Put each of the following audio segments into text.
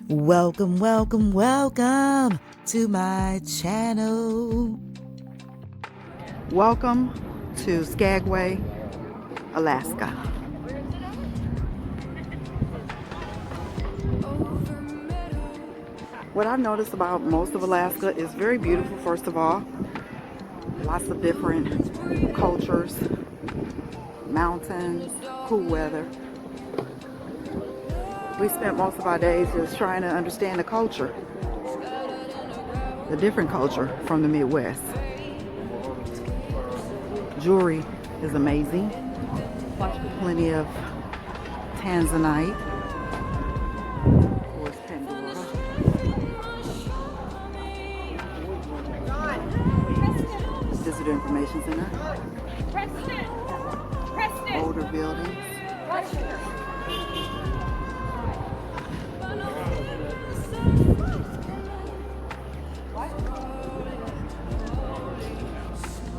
Welcome, welcome, welcome to my channel. Welcome to Skagway, Alaska. What I've noticed about most of Alaska is very beautiful, first of all. Lots of different cultures, mountains, cool weather. We spent most of our days just trying to understand the culture, the different culture from the Midwest. Jewelry is amazing. Plenty of Tanzanite. Of course, Pandora. Visitor information's in there. Older buildings.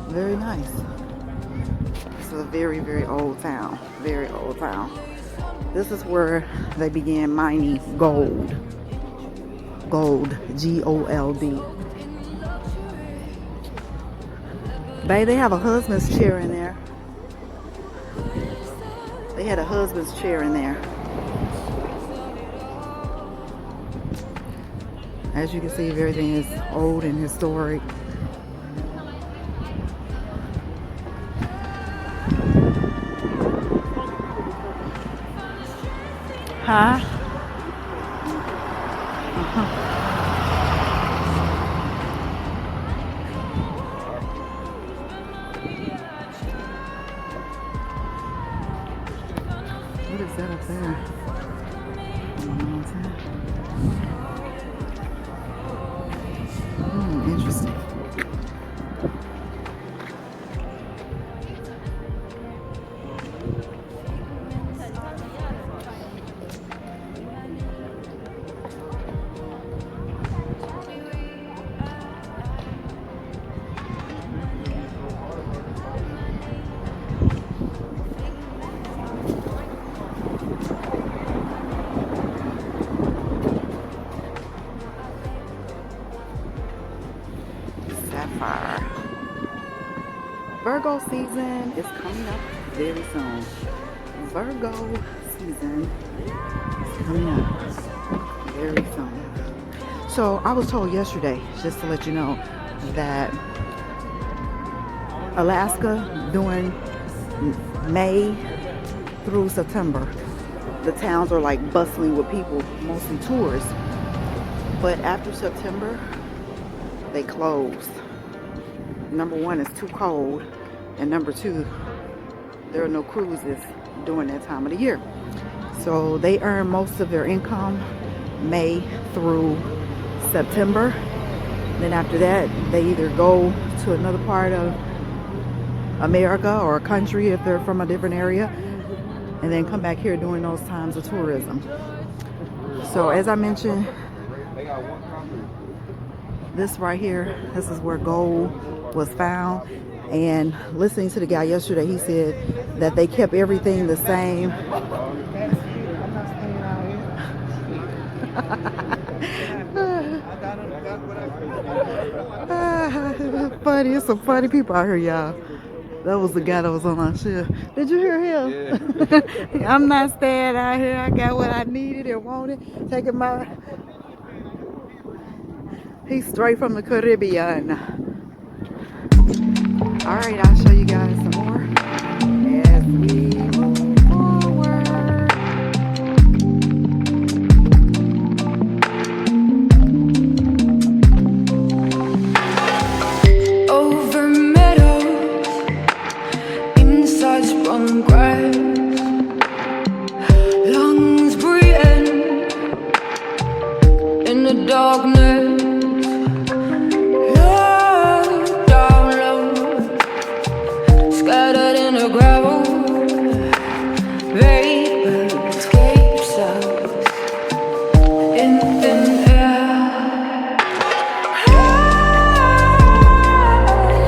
Very nice. It's a very, very old town. Very old town. This is where they began mining gold. Gold. G-O-L-D. Babe, they have a husband's chair in there. They had a husband's chair in there. As you can see, everything is old and historic. Huh? What is that up there? On the mountain. Interesting. Sapphire. Virgo season is coming up very soon. Virgo season is coming up very soon. So I was told yesterday, just to let you know, that Alaska during May through September, the towns are like bustling with people, mostly tourists. But after September, they close. Number one, it's too cold, and number two, there are no cruises during that time of the year. So they earn most of their income May through September. Then after that, they either go to another part of America or a country if they're from a different area, and then come back here during those times of tourism. So as I mentioned, this right here, this is where gold was found. And listening to the guy yesterday, he said that they kept everything the same. Funny, it's some funny people out here, y'all. That was the guy that was on our ship. Did you hear him? Yeah. I'm not staying out here. I got what I needed and wanted. Taking my... He's straight from the Caribbean. All right, I'll show you guys some more as we move forward. Over meadows, inside sprung grass, lungs breathing in the darkness. Scattered in the gravel, vapor escapes us in thin air.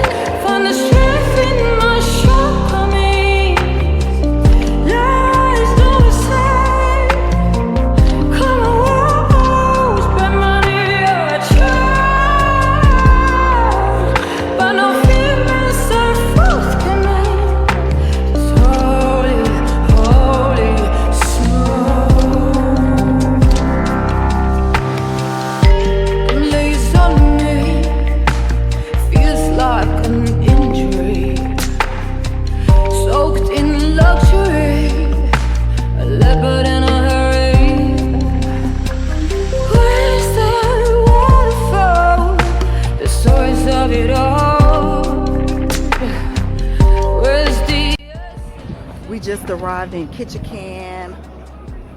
I find the strength in my shortcomings. Lies don't say, come on. arrived in Ketchican,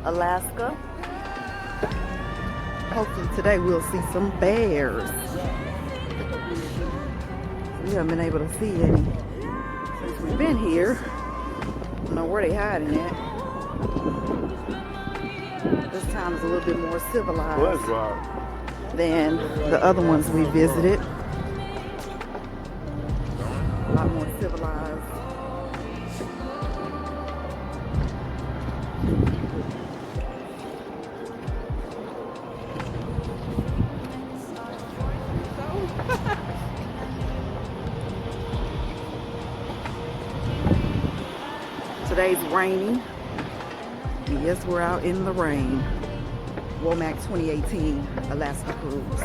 Alaska. Hopefully today we'll see some bears. We haven't been able to see any since we've been here. I don't know where they hiding at. This town is a little bit more civilized than the other ones we visited. A lot more civilized. Today's rainy. Yes, we're out in the rain. Womack 2018 Alaska Cruise.